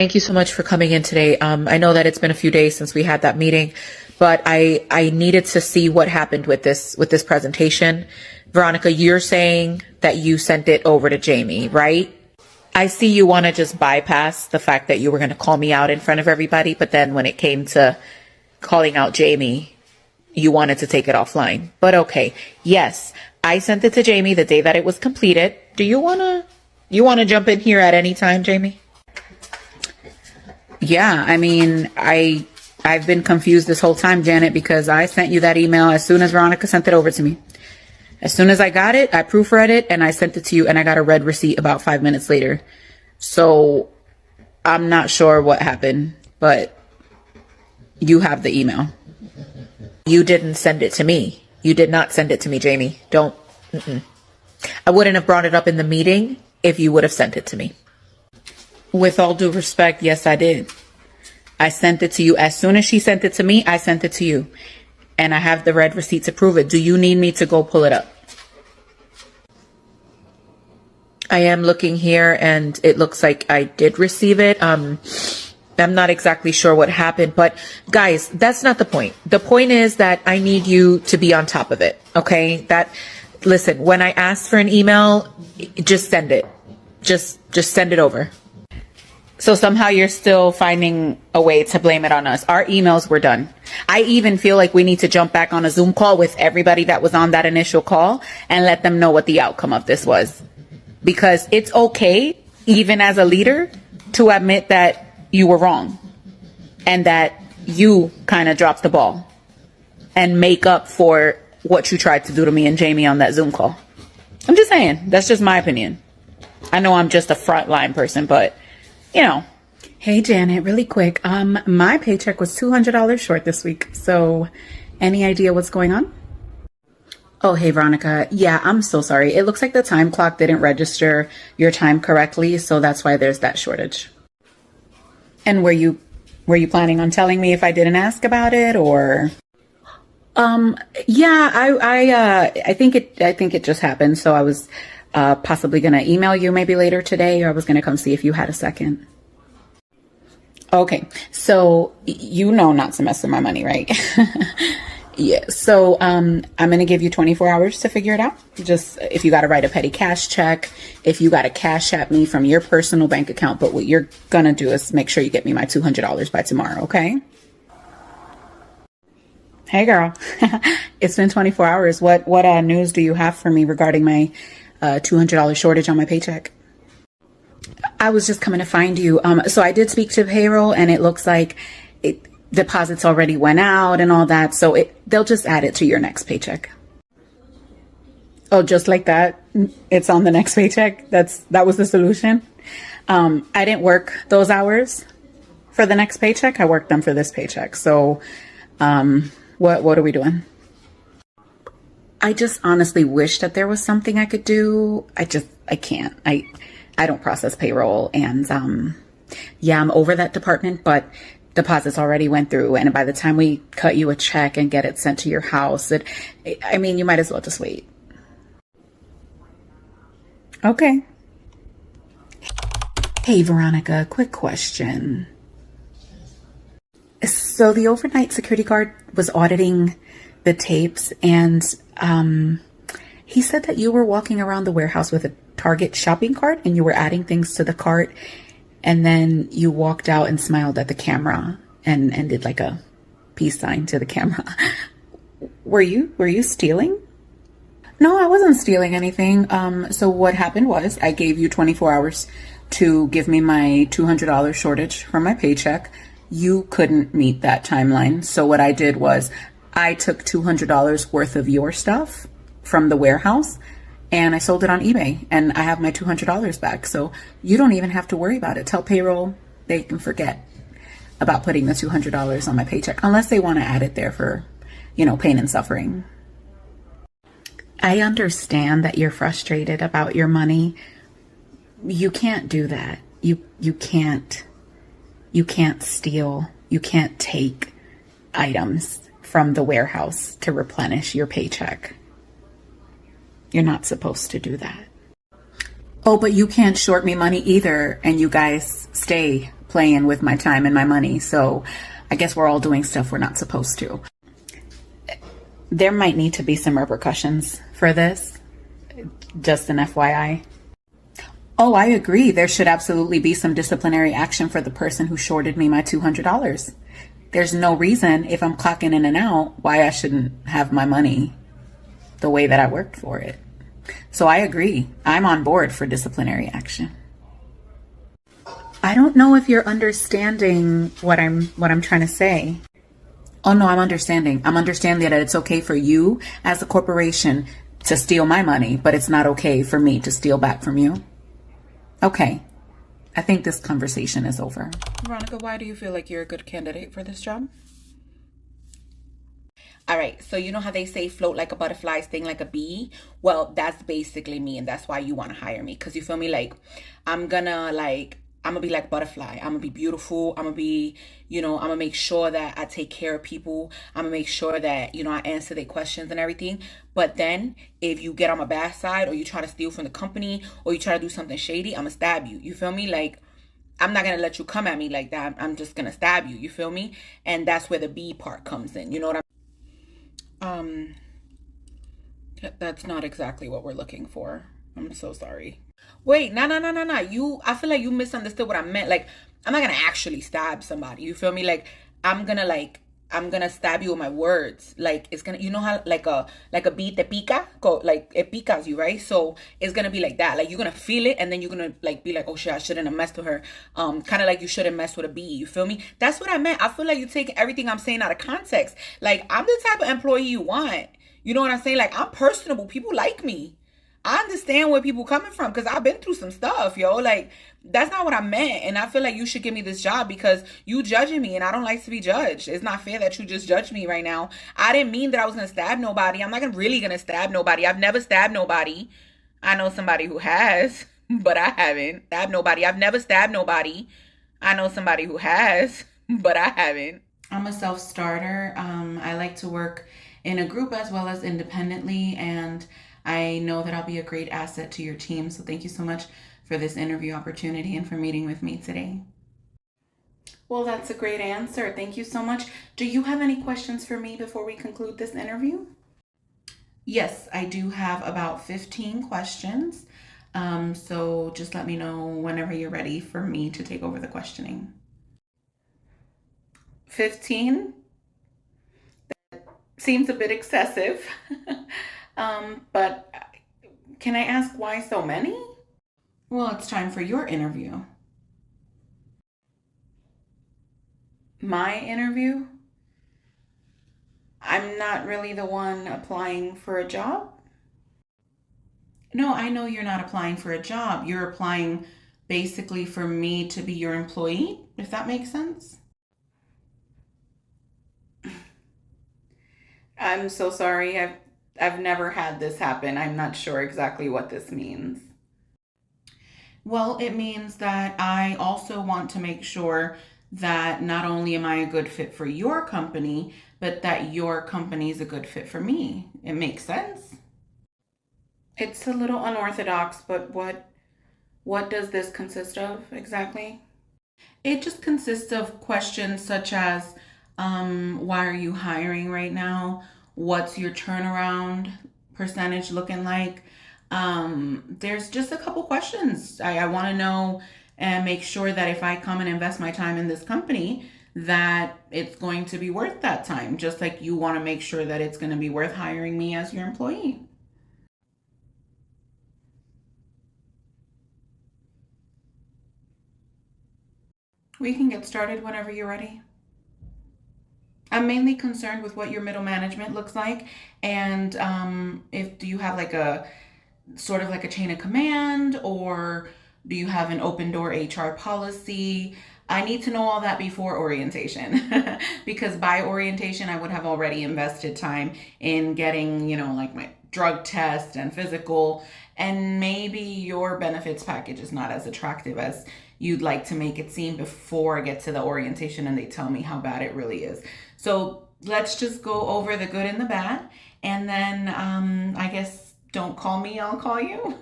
Thank you so much for coming in today. I know that it's been a few days since we had that meeting, but I needed to see what happened with this presentation. Veronika, you're saying that you sent it over to Jamie, right? I see you want to just bypass the fact that you were going to call me out in front of everybody, but then when it came to calling out Jamie, you wanted to take it offline. But okay, yes, I sent it to Jamie the day that it was completed. Do you want to jump in here at any time, Jamie? Yeah, I mean, I've been confused this whole time, Janet, because I sent you that email as soon as Veronika sent it over to me. As soon as I got it, I proofread it and I sent it to you, and I got a red receipt about 5 minutes later. So I'm not sure what happened, but you have the email. You didn't send it to me. You did not send it to me, Jamie. Don't. I wouldn't have brought it up in the meeting if you would have sent it to me. With all due respect, yes, I did. I sent it to you. As soon as she sent it to me, I sent it to you. And I have the red receipt to prove it. Do you need me to go pull it up? I am looking here and it looks like I did receive it. I'm not exactly sure what happened, but guys, that's not the point. The point is that I need you to be on top of it. Okay. Listen, when I ask for an email, just send it. Just send it over. So somehow you're still finding a way to blame it on us. Our emails were done. I even feel like we need to jump back on a Zoom call with everybody that was on that initial call and let them know what the outcome of this was. Because it's okay, even as a leader, to admit that you were wrong and that you kind of dropped the ball and make up for what you tried to do to me and Jamie on that Zoom call. I'm just saying, that's just my opinion. I know I'm just a frontline person, but you know. Hey, Janet, really quick. My paycheck was $200 short this week. So any idea what's going on? Oh, hey, Veronika. Yeah, I'm so sorry. It looks like the time clock didn't register your time correctly. So that's why there's that shortage. And were you planning on telling me if I didn't ask about it, or? Yeah, I think it just happened. So I was possibly going to email you maybe later today, or I was going to come see if you had a second. Okay. So you know not to mess with my money, right? Yeah. So I'm going to give you 24 hours to figure it out. Just if you got to write a petty cash check, if you got to cash at me from your personal bank account, but what you're going to do is make sure you get me my $200 by tomorrow. Okay. Hey girl, it's been 24 hours. What news do you have for me regarding my $200 shortage on my paycheck? I was just coming to find you. So I did speak to Payroll, and it looks like deposits already went out and all that. So they'll just add it to your next paycheck. Oh, just like that? It's on the next paycheck? That was the solution? I didn't work those hours for the next paycheck. I worked them for this paycheck. So what are we doing? I just honestly wish that there was something I could do. I can't. I don't process payroll, and yeah, I'm over that department, but deposits already went through, and by the time we cut you a check and get it sent to your house, I mean, you might as well just wait. Okay. Hey, Veronika, quick question. So the overnight security guard was auditing the tapes, and he said that you were walking around the warehouse with a Target shopping cart and you were adding things to the cart, and then you walked out and smiled at the camera and did like a peace sign to the camera. Were you stealing? No, I wasn't stealing anything. So what happened was I gave you 24 hours to give me my $200 shortage from my paycheck. You couldn't meet that timeline. So what I did was I took $200 worth of your stuff from the warehouse and I sold it on eBay, and I have my $200 back. So you don't even have to worry about it. Tell Payroll they can forget about putting the $200 on my paycheck, unless they want to add it there for, pain and suffering. I understand that you're frustrated about your money. You can't do that. You can't steal. You can't take items from the warehouse to replenish your paycheck. You're not supposed to do that. Oh, but you can't short me money either, and you guys stay playing with my time and my money. So I guess we're all doing stuff we're not supposed to. There might need to be some repercussions for this. Just an FYI. Oh, I agree. There should absolutely be some disciplinary action for the person who shorted me my $200. There's no reason, if I'm clocking in and out, why I shouldn't have my money the way that I worked for it. So I agree. I'm on board for disciplinary action. I don't know if you're understanding what I'm trying to say. Oh no, I'm understanding. I'm understanding that it's okay for you as a corporation to steal my money, but it's not okay for me to steal back from you. Okay. I think this conversation is over. Veronika, why do you feel like you're a good candidate for this job? All right, so you know how they say float like a butterfly, sting like a bee? Well, that's basically me, and that's why you want to hire me. Because you feel me? Like, I'm gonna be like butterfly. I'm gonna be beautiful. I'm gonna be, I'm gonna make sure that I take care of people. I'm gonna make sure that, I answer their questions and everything. But then if you get on my bad side, or you try to steal from the company, or you try to do something shady, I'm gonna stab you. You feel me? Like, I'm not gonna let you come at me like that. I'm just gonna stab you. You feel me? And that's where the B part comes in. You know what I'm that's not exactly what we're looking for. I'm so sorry. Wait, no. I feel like you misunderstood what I meant. Like, I'm not gonna actually stab somebody. You feel me? Like, I'm gonna stab you with my words. Like, it's gonna, you know how like a bee te pica, like it picas you, right? So it's gonna be like that. Like, you're gonna feel it, and then you're gonna like be like, oh shit, I shouldn't have messed with her. Kind of like you shouldn't mess with a bee. You feel me? That's what I meant. I feel like you take everything I'm saying out of context. Like, I'm the type of employee you want. You know what I'm saying? Like, I'm personable. People like me. I understand where people coming from because I've been through some stuff, yo. Like, that's not what I meant. And I feel like you should give me this job because you judging me, and I don't like to be judged. It's not fair that you just judge me right now. I didn't mean that I was going to stab nobody. I'm not really going to stab nobody. I've never stabbed nobody. I know somebody who has, but I haven't stabbed nobody. I've never stabbed nobody. I know somebody who has, but I haven't. I'm a self-starter. I like to work in a group as well as independently, and I know that I'll be a great asset to your team. So thank you so much for this interview opportunity and for meeting with me today. Well, that's a great answer. Thank you so much. Do you have any questions for me before we conclude this interview? Yes, I do have about 15 questions. So just let me know whenever you're ready for me to take over the questioning. 15? That seems a bit excessive. But can I ask why so many? Well, it's time for your interview. My interview? I'm not really the one applying for a job? No, I know you're not applying for a job. You're applying basically for me to be your employee, if that makes sense. I'm so sorry. I've never had this happen. I'm not sure exactly what this means. Well, it means that I also want to make sure that not only am I a good fit for your company, but that your company is a good fit for me. It makes sense. It's a little unorthodox, but what does this consist of exactly? It just consists of questions such as, why are you hiring right now? What's your turnaround percentage looking like? There's just a couple questions. I want to know and make sure that if I come and invest my time in this company, that it's going to be worth that time. Just like you want to make sure that it's going to be worth hiring me as your employee. We can get started whenever you're ready. I'm mainly concerned with what your middle management looks like, and do you have like a sort of like a chain of command, or do you have an open door HR policy? I need to know all that before orientation because by orientation I would have already invested time in getting, like my drug test and physical, and maybe your benefits package is not as attractive as you'd like to make it seem before I get to the orientation and they tell me how bad it really is. So let's just go over the good and the bad, and then I guess don't call me, I'll call you.